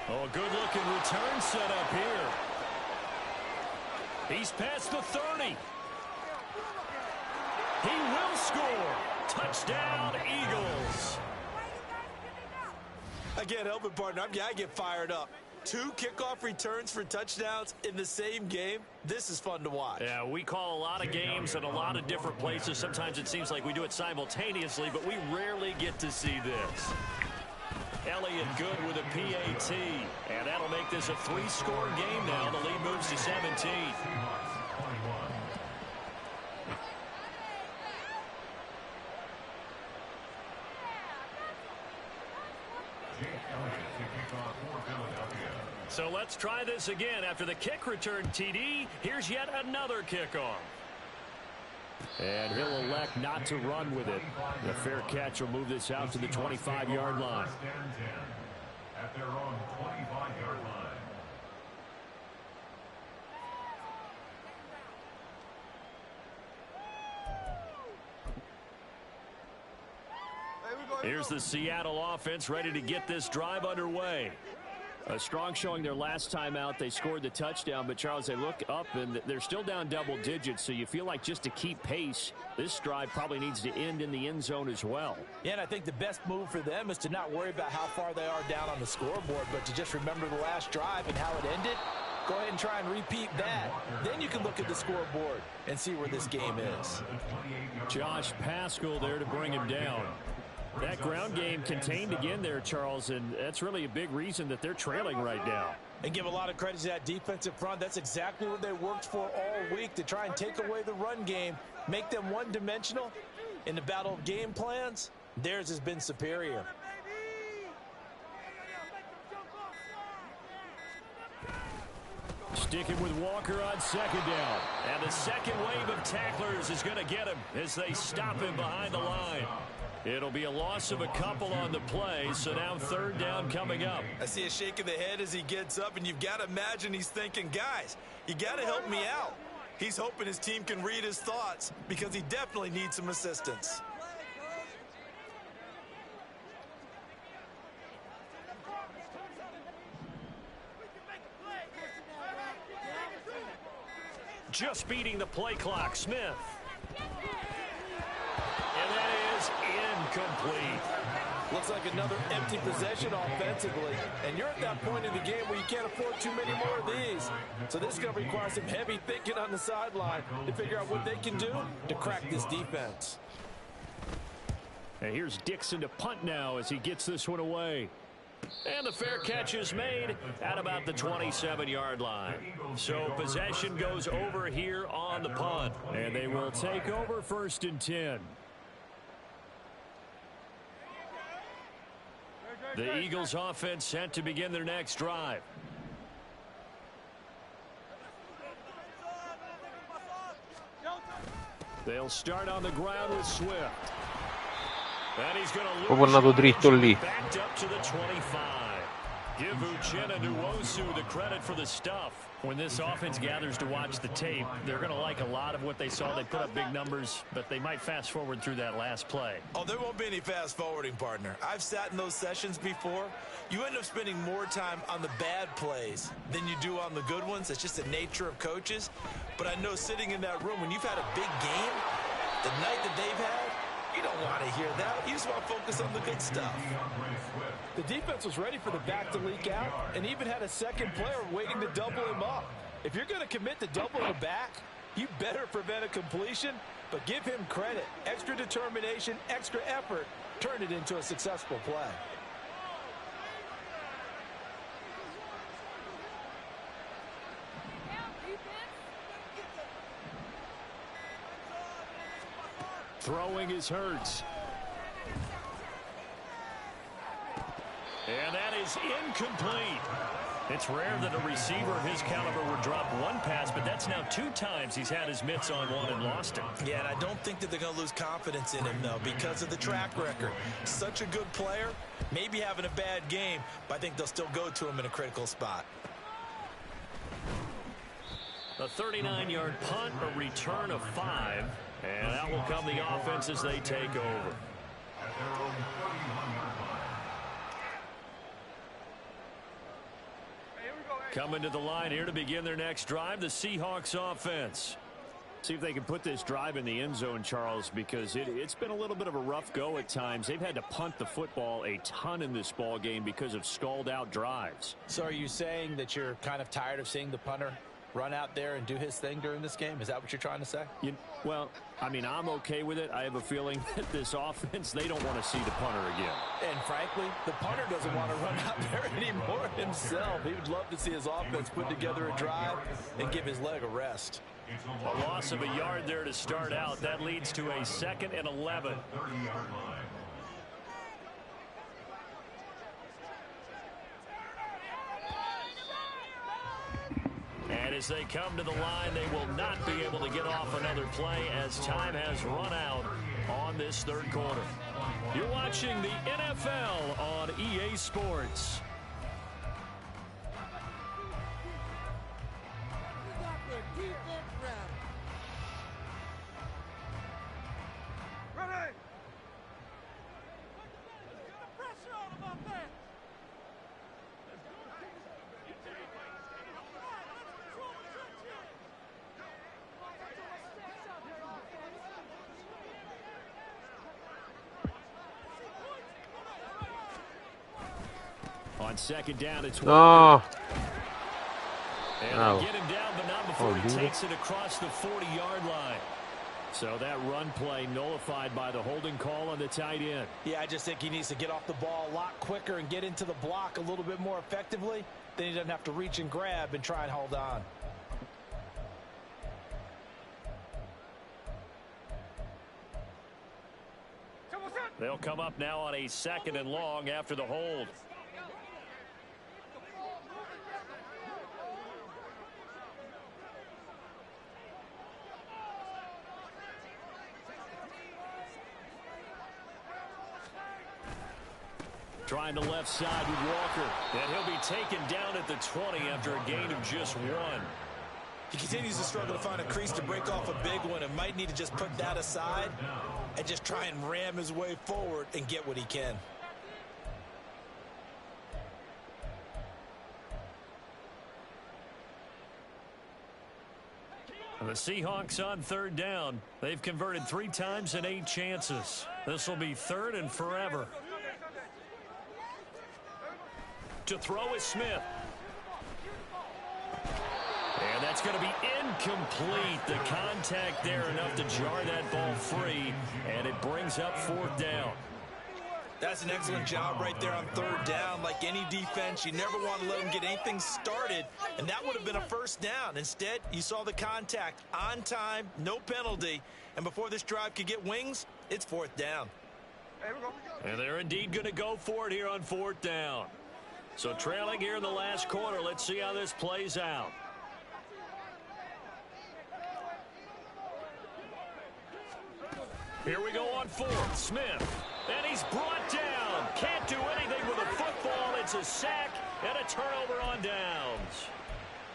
Oh, good-looking return set up here. He's past the 30. He will score. Touchdown, Eagles. I can't help it, partner. I get fired up. 2 kickoff returns for touchdowns in the same game. This is fun to watch. Yeah, we call a lot of games in a lot of different places. Sometimes it seems like we do it simultaneously, but we rarely get to see this. Elliott good with a PAT, and that'll make this a 3-score game now. The lead moves to 17. So let's try this again. After the kick return TD, here's yet another kickoff. And he'll elect not to run with it. The fair catch will move this out to the 25-yard line. At their own 25-yard line. Here's the Seattle offense ready to get this drive underway. A strong showing their last time out. They scored the touchdown, but Charles, they look up and they're still down double digits, so you feel like just to keep pace, this drive probably needs to end in the end zone as well. Yeah, and I think the best move for them is to not worry about how far they are down on the scoreboard, but to just remember the last drive and how it ended. Go ahead and try and repeat that. Then you can look at the scoreboard and see where this game is. Josh Paschal there to bring him down. That ground game contained again there, Charles, and that's really a big reason that they're trailing right now. And give a lot of credit to that defensive front. That's exactly what they worked for all week, to try and take away the run game, make them one-dimensional. In the battle of game plans, theirs has been superior. Sticking with Walker on second down. And the second wave of tacklers is going to get him as they stop him behind the line. It'll be a loss of a couple on the play, so now third down coming up. I see a shake of the head as he gets up, and you've got to imagine he's thinking, guys, you got to help me out. He's hoping his team can read his thoughts because he definitely needs some assistance. Just beating the play clock, Smith. And that is incomplete. Looks like another empty possession offensively. And you're at that point in the game where you can't afford too many more of these. So this is going to require some heavy thinking on the sideline to figure out what they can do to crack this defense. And here's Dixon to punt now as he gets this one away. And the fair catch is made at about the 27-yard line. So possession goes over here on the punt. And they will take over 1st and 10. The Eagles offense set to begin their next drive. They'll start on the ground with Swift. And he's going to Proprio andato dritto lì. backed up to the 25. Give Uchenna Nwosu the credit for the stuff. When this offense gathers to watch the tape, they're going to like a lot of what they saw. They put up big numbers, but they might fast forward through that last play. Oh, there won't be any fast forwarding, partner. I've sat in those sessions before. You end up spending more time on the bad plays than you do on the good ones. It's just the nature of coaches. But I know sitting in that room, when you've had a big game, the night that they've had, you don't want to hear that. You just want to focus on the good stuff. The defense was ready for the back to leak out and even had a second player waiting to double him up. If you're going to commit to doubling the back, you better prevent a completion, but give him credit. Extra determination, extra effort, turn it into a successful play. Throwing is Hurts. And that is incomplete. It's rare that a receiver of his caliber would drop one pass, but that's now 2 times he's had his mitts on one and lost it. Yeah, and I don't think that they're going to lose confidence in him, though, because of the track record. Such a good player, maybe having a bad game, but I think they'll still go to him in a critical spot. A 39-yard punt, a return of 5, and that will come the offense as they take over. Coming to the line here to begin their next drive, the Seahawks offense. See if they can put this drive in the end zone, Charles, because it's been a little bit of a rough go at times. They've had to punt the football a ton in this ball game because of stalled-out drives. So are you saying that you're kind of tired of seeing the punter run out there and do his thing during this game? Is that what you're trying to say? Well, I mean, I'm okay with it. I have a feeling that this offense, they don't want to see the punter again. And frankly, the punter doesn't want to run out there anymore himself. He would love to see his offense put together a drive and give his leg a rest. A loss of a yard there to start out. That leads to a 2nd and 11. And And as they come to the line, they will not be able to get off another play as time has run out on this third quarter. You're watching the NFL on EA Sports. On second down, it's No. And they get him down, but not before he takes it across the 40-yard line. So that run play nullified by the holding call on the tight end. Yeah, I just think he needs to get off the ball a lot quicker and get into the block a little bit more effectively. Then he doesn't have to reach and grab and try and hold on. They'll come up now on a 2nd and long after the hold. Trying the left side with Walker. And he'll be taken down at the 20 after a gain of just 1. He continues to struggle to find a crease to break off a big one and might need to just put that aside and just try and ram his way forward and get what he can. And the Seahawks on 3rd down. They've converted 3 times in 8 chances. This will be 3rd and forever. To throw is Smith. And that's going to be incomplete. The contact there enough to jar that ball free. And it brings up 4th down. That's an excellent job right there on 3rd down. Like any defense, you never want to let them get anything started. And that would have been a 1st down. Instead, you saw the contact on time, no penalty. And before this drive could get wings, it's 4th down. And they're indeed going to go for it here on 4th down. So trailing here in the last quarter. Let's see how this plays out. Here we go on 4th. Smith. And he's brought down. Can't do anything with a football. It's a sack and a turnover on downs.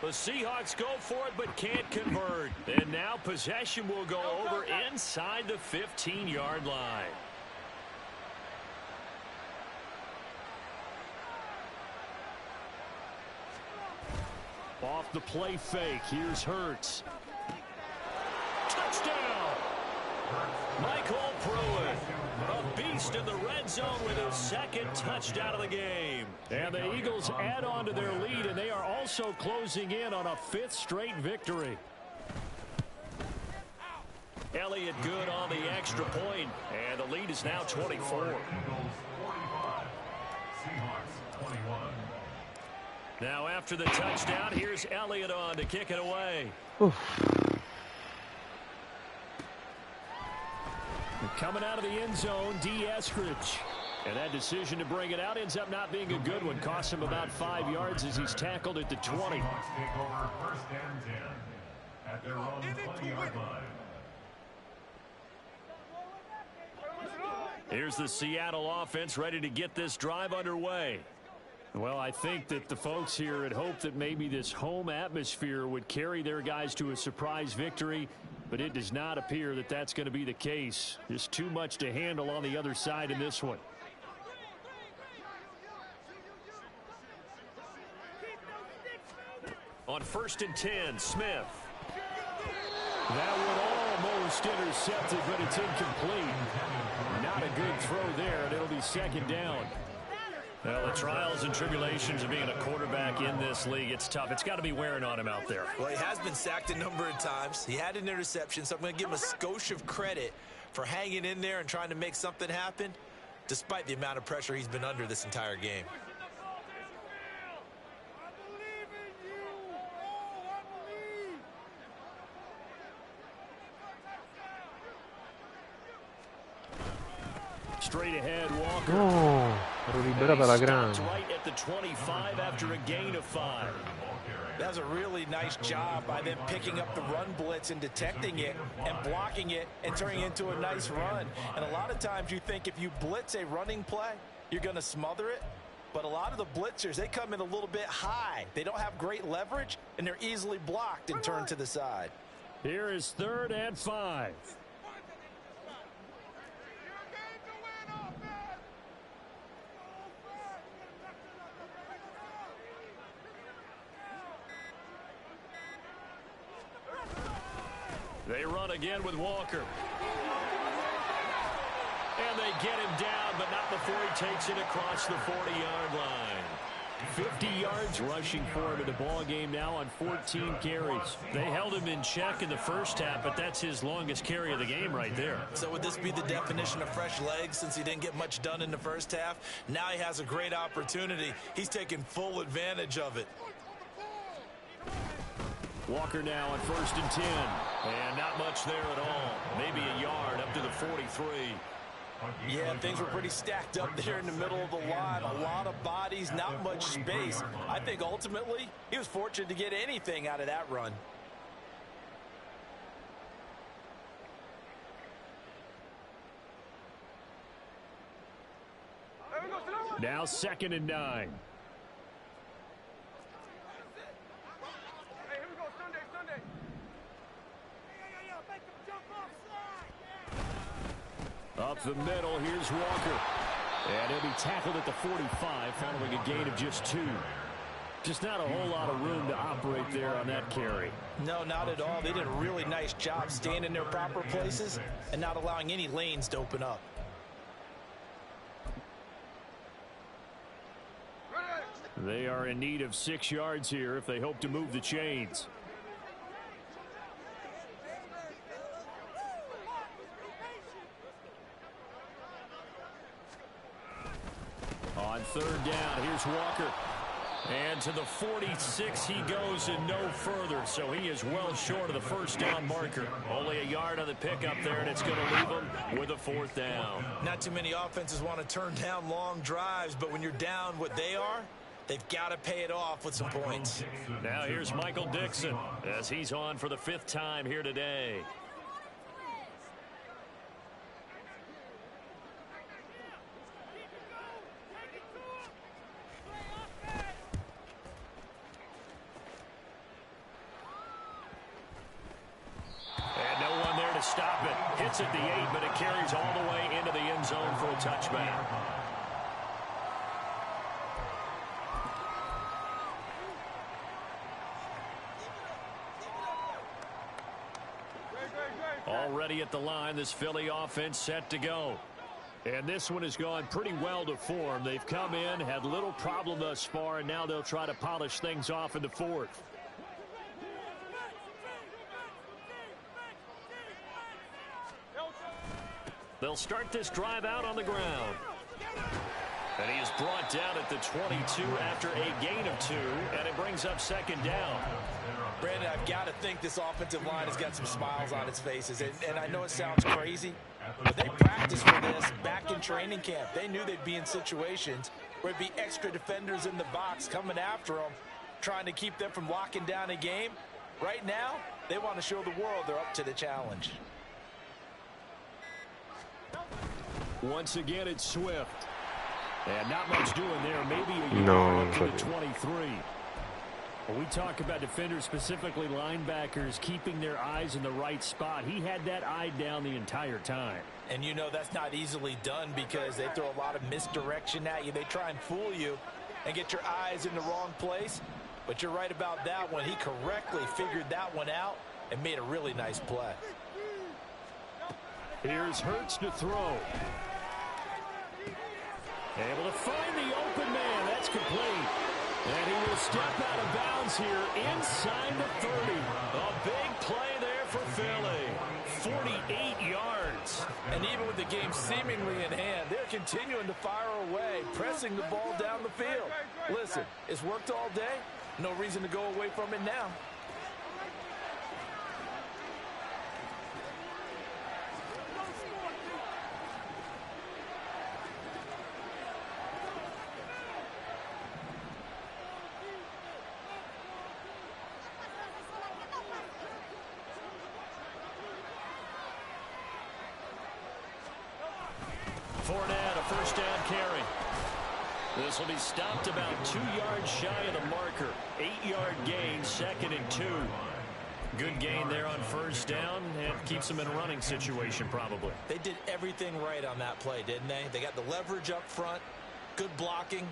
The Seahawks go for it but can't convert. And now possession will go over inside the 15-yard line. Off the play fake. Here's Hurts. Touchdown! Michael Pruitt, a beast in the red zone with his 2nd touchdown of the game. And the Eagles add on to their lead, and they are also closing in on a 5th straight victory. Elliott good on the extra point, and the lead is now 24. Now after the touchdown, here's Elliott on to kick it away. Coming out of the end zone, D. Eskridge. And that decision to bring it out ends up not being a good one. Costs him about 5 yards as he's tackled at the 20. Take over 1st and 10 at their own 20-yard line. Here's the Seattle offense ready to get this drive underway. Well, I think that the folks here had hoped that maybe this home atmosphere would carry their guys to a surprise victory, but it does not appear that that's going to be the case. Just too much to handle on the other side in this one. On 1st and 10, Smith. That one almost intercepted, but it's incomplete. Not a good throw there, and it'll be 2nd down. Well, the trials and tribulations of being a quarterback in this league, it's tough. It's got to be wearing on him out there. Well, he has been sacked a number of times. He had an interception, so I'm going to give him a skosh of credit for hanging in there and trying to make something happen, despite the amount of pressure he's been under this entire game. Straight ahead, Walker. No, ero liberato alla grande. Right at the 25 after a gain of 5. That was a really nice job by them picking up the run blitz and detecting it and blocking it and turning it into a nice run. And a lot of times you think if you blitz a running play, you're going to smother it. But a lot of the blitzers, they come in a little bit high. They don't have great leverage, and they're easily blocked and turned to the side. Here is 3rd and 5. They run again with Walker. And they get him down, but not before he takes it across the 40-yard line. 50 yards rushing for him in the ball game now on 14 carries. They held him in check in the first half, but that's his longest carry of the game right there. So would this be the definition of fresh legs since he didn't get much done in the first half? Now he has a great opportunity. He's taking full advantage of it. Walker now on 1st and 10. And not much there at all. Maybe a yard up to the 43. Yeah, things were pretty stacked up there in the middle of the line. A lot of bodies, not much space. I think ultimately he was fortunate to get anything out of that run. Now 2nd and 9. Up the middle, here's Walker. And he'll be tackled at the 45 following a gain of just 2. Just not a whole lot of room to operate there on that carry. No, not at all. They did a really nice job staying in their proper places and not allowing any lanes to open up. They are in need of 6 yards here if they hope to move the chains. On 3rd down, here's Walker. And to the 46 he goes and no further. So he is well short of the 1st down marker. Only a yard on the pickup there, and it's going to leave him with a 4th down. Not too many offenses want to turn down long drives, but when you're down what they are, they've got to pay it off with some points. Now here's Michael Dixon as he's on for the 5th time here today. Stop it. Hits at the 8, but it carries all the way into the end zone for a touchback. Already at the line, this Philly offense set to go. And this one has gone pretty well to form. They've come in, had little problem thus far, and now they'll try to polish things off in the 4th. They'll start this drive out on the ground. And he is brought down at the 22 after a gain of 2, and it brings up 2nd down. Brandon, I've got to think this offensive line has got some smiles on its faces. And I know it sounds crazy, but they practiced for this back in training camp. They knew they'd be in situations where it'd be extra defenders in the box coming after them, trying to keep them from locking down a game. Right now, they want to show the world they're up to the challenge. Once again, it's Swift. And not much doing there. Maybe a yard up to the 23. When we talk about defenders, specifically linebackers, keeping their eyes in the right spot, he had that eye down the entire time. And you know that's not easily done because they throw a lot of misdirection at you. They try and fool you and get your eyes in the wrong place. But you're right about that one. He correctly figured that one out and made a really nice play. Here's Hurts to throw. Able to find the open man. That's complete. And he will step out of bounds here inside the 30. A big play there for Philly. 48 yards. And even with the game seemingly in hand, they're continuing to fire away, pressing the ball down the field. Listen, it's worked all day. No reason to go away from it now. This will be stopped about 2 yards shy of the marker. 8-yard gain, 2nd and 2. Good gain there on first down and keeps them in a running situation probably. They did everything right on that play, didn't they? They got the leverage up front, good blocking,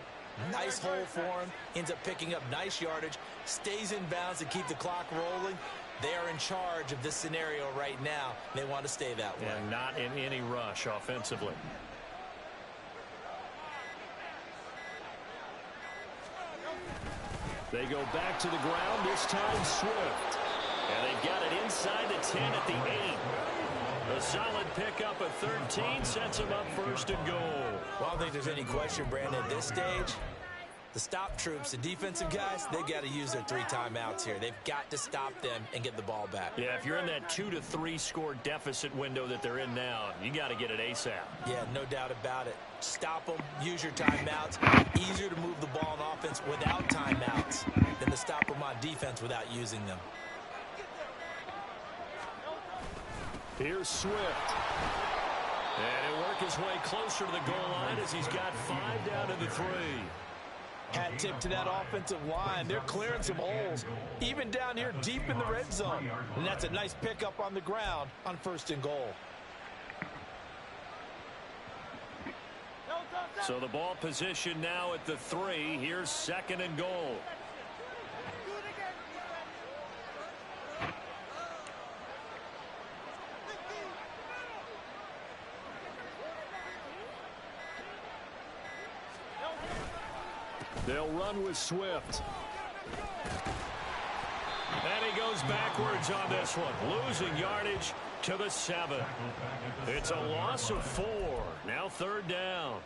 nice hole for him, ends up picking up nice yardage, stays in bounds to keep the clock rolling. They are in charge of this scenario right now. They want to stay that way. And not in any rush offensively. They go back to the ground, this time Swift. And they've got it inside the 10 at the 8. A solid pickup at 13 sets them up 1st and goal. Well, I don't think there's any question, Brandon, at this stage. The stop troops, the defensive guys, they've got to use their 3 timeouts here. They've got to stop them and get the ball back. Yeah, if you're in that 2 to 3 score deficit window that they're in now, you got to get it ASAP. Yeah, no doubt about it. Stop them, use your timeouts. Easier to move the ball on offense without timeouts than to stop them on defense without using them. Here's Swift. And he'll work his way closer to the goal line as he's got 5 down to the 3. Hat tip to that offensive line. They're clearing some holes, even down here deep in the red zone. And that's a nice pickup on the ground on 1st and goal. So the ball position now at the 3. Here's 2nd and goal. They'll run with Swift. And he goes backwards on this one, losing yardage to the 7. It's a loss of 4. Now 3rd down.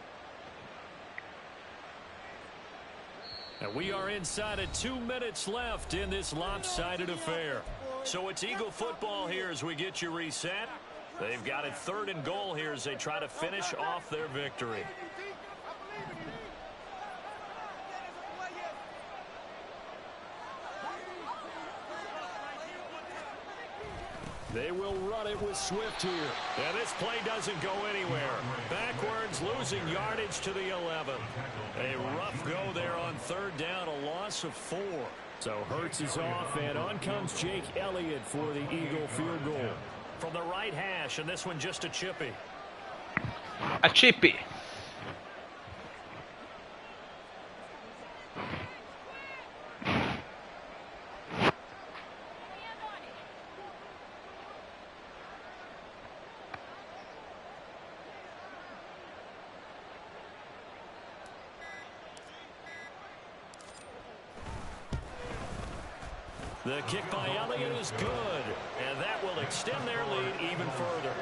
And we are inside of 2 minutes left in this lopsided affair. So it's Eagle football here as we get you reset. They've got it 3rd and goal here as they try to finish off their victory. They will run it with Swift here. And this play doesn't go anywhere. Backwards, losing yardage to the 11. A rough go there on 3rd down, a loss of 4. So Hurts is off, and on comes Jake Elliott for the Eagle field goal. From the right hash, and this one just a chippy. A chippy. The kick by Elliott is good, and that will extend their lead even further.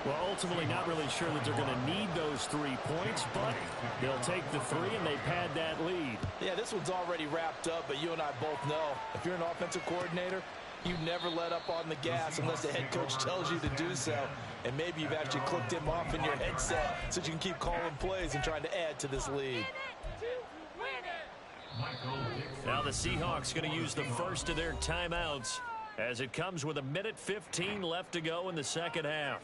Well, ultimately not really sure that they're going to need those 3 points, but they'll take the 3 and they pad that lead. Yeah, this one's already wrapped up, but you and I both know if you're an offensive coordinator, you never let up on the gas unless the head coach tells you to do so. And maybe you've actually clicked him off in your headset so you can keep calling plays and trying to add to this lead. Now the Seahawks going to use the first of their timeouts as it comes with 1:15 left to go in the 2nd half.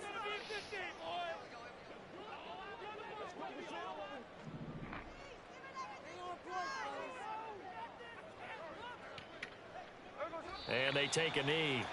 And they take a knee.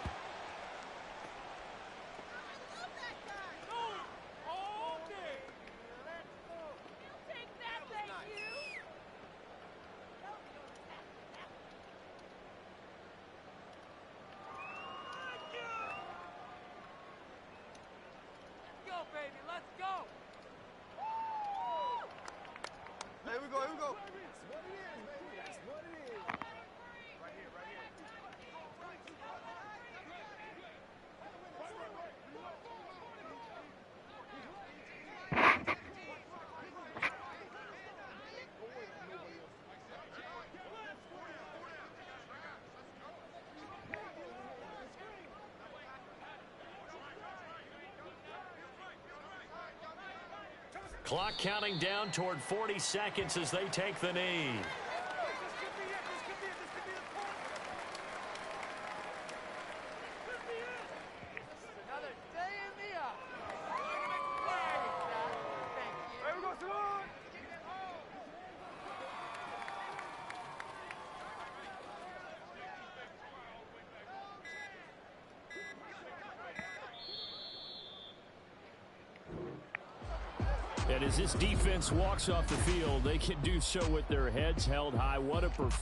Clock counting down toward 40 seconds as they take the knee. And as this defense walks off the field, they can do so with their heads held high. What a performance.